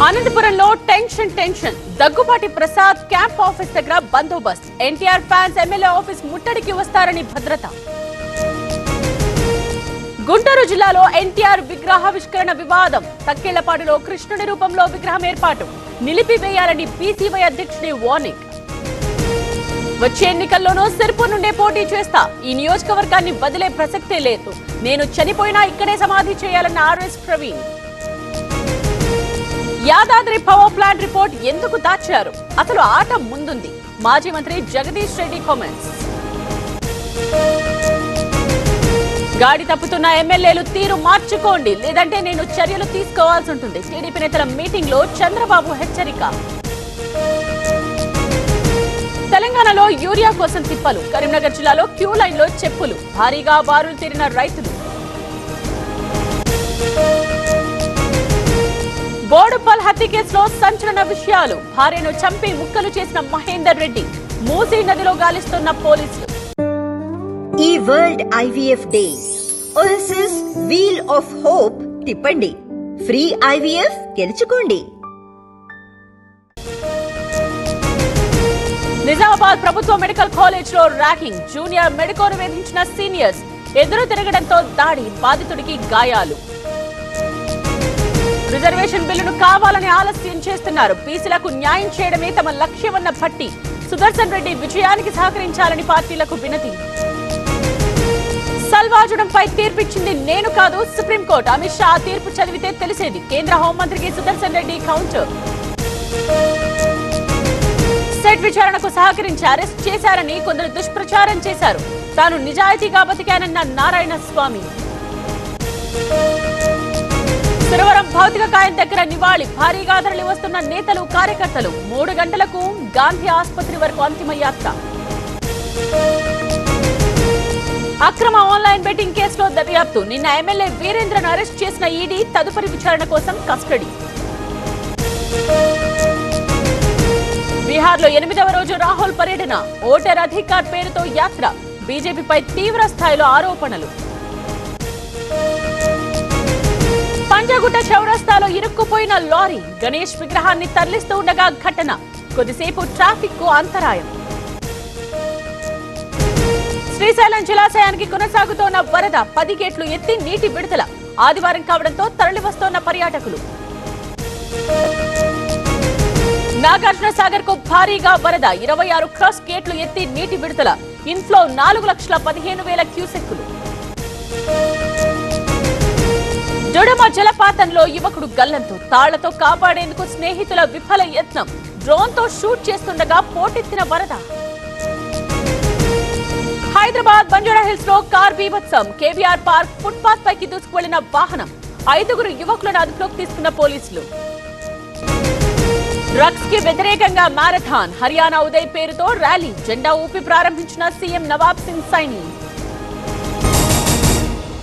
అనంతపురంలో tension Daggubati Prasad camp office దగ్గర బందోబస్తు. ఎన్టీఆర్ ఫ్యాన్స్ ఎమ్మెల్యే ఆఫీస్ ముట్టడికి వస్తారని భద్రత. గుంటూరు జిల్లాలో ఎన్టీఆర్ విగ్రహావిష్కరణ వివాదం. తక్కేళ్లపాడులో కృష్ణుడి రూపంలో విగ్రహం ఏర్పాటు నిలిపివేయాలని బీసీవై అధ్యక్షుడి వార్నింగ్. వచ్చే ఎన్నికల్లోనూ సిర్పూర్ నుండే పోటీ చేస్తా, ఈ నియోజకవర్గాన్ని వదిలే ప్రసక్తే లేదు, నేను చనిపోయినా ఇక్కడే సమాధి చేయాలన్న RS Praveen. Yadadri power plant report ఎందుకు దాచారు, అసలు ఆట ముందుంది, మాజీ మంత్రి జగదీష్ రెడ్డి కామెంట్స్. గాడి తప్పుతున్న ఎమ్మెల్యేలు తీరు మార్చుకోండి, లేదంటే నేను చర్యలు తీసుకోవాల్సి ఉంటుంది. టీడీపీ నేతల మీటింగ్ లో చంద్రబాబు హెచ్చరిక. తెలంగాణలో యూరియా కోసం తిప్పలు. కరీంనగర్ జిల్లాలో క్యూ లైన్ లో చెప్పులు. భారీగా బారులు తీరిన రైతులు. బోడుపల్ హత్య కేసులో సంచలన విషయాలు. భార్యను చంపి ముక్కలు చేసిన మహేందర్ రెడ్డి. మూసీ నదిలో గాలిస్తున్న పోలీసులు. ఈ world IVF day OSS wheel of hope తిప్పండి, ఫ్రీ ఐవీఎఫ్ గెలుచుకోండి. నిజామాబాద్ ప్రభుత్వ మెడికల్ కాలేజ్ లో ర్యాగింగ్. జూనియర్ మెడికోను వేధించిన సీనియర్స్. ఎదురు తిరగడంతో దాడి, బాధితుడికి గాయాలు. రిజర్వేషన్ బిల్లును కావాలని ఆలస్యం చేస్తున్నారు. బీసీలకు న్యాయం చేయడమే తమ లక్ష్యమన్న భట్టి. సుదర్శన్ రెడ్డి విజయానికి సహకరించాలని పార్టీలకు వినతి. సల్వాజుడంపై తీర్పిచ్చింది నేను కాదు, సుప్రీంకోర్టు. అమిత్ షా తీర్పు చదివితే తెలిసేది. కేంద్ర హోంమంత్రికి సుదర్శన్ రెడ్డి కౌంటర్. సెట్ విచారణకు సహకరించి అరెస్ట్ చేశారని కొందరు దుష్ప్రచారం చేశారు. తాను నిజాయితీగా బతికానన్న నారాయణ స్వామి. సురవరం భౌతిక కాయం దగ్గర నివాళి. భారీగా తరలి వస్తున్న నేతలు, కార్యకర్తలు. 3 గంటలకు గాంధీ ఆసుపత్రి వరకు అంతిమ యాత్ర. అక్రమ ఆన్లైన్ బెట్టింగ్ కేసులో దర్యాప్తు. నిన్న ఎమ్మెల్యే వీరేంద్రను అరెస్ట్ చేసిన ఈడీ తదుపరి విచారణ కోసం కస్టడీ. బీహార్లో 8వ రోజు రాహుల్ పర్యటన. ఓటర్ అధికార్ పేరుతో యాత్ర. బీజేపీపై తీవ్ర స్థాయిలో ఆరోపణలు. పంజాగుట్ట చౌరస్తాలో ఇరుక్కుపోయిన లారీ. గణేష్ విగ్రహాన్ని తరలిస్తూ ఉండగా ఘటన. కొద్దిసేపు ట్రాఫిక్ కు అంతరాయం. శ్రీశైలం జలాశయానికి కొనసాగుతోన్న వరద. 10 గేట్లు ఎత్తి నీటి విడుదల. ఆదివారం కావడంతో తరలి వస్తోన్న పర్యాటకులు. నాగార్జున సాగర్ కు భారీగా వరద. 26 క్రాస్ గేట్లు ఎత్తి నీటి విడుదల. ఇన్ఫ్లో 4,15,000 క్యూసెక్కులు. జొడమ జలపాతంలో యువకుడు గల్లంతు. తాళ్లతో కాపాడేందుకు స్నేహితుల విఫల యత్నం. డ్రోన్ తో షూట్ చేస్తుండగా పోటెత్తిన వరద. హైదరాబాద్ బంజారా హిల్స్ లో కార్ బీభత్సం. కేబీఆర్ పార్క్ ఫుట్పాత్ పైకి దూసుకువెళ్లిన వాహనం. 5గురు యువకులను అదుపులోకి తీసుకున్న పోలీసులు. డ్రగ్స్ కి వ్యతిరేకంగా మారథాన్. హర్యానా ఉదయ్ పేరుతో ర్యాలీ. జెండా ఊపి ప్రారంభించిన సీఎం నవాబ్ సింగ్ సైని.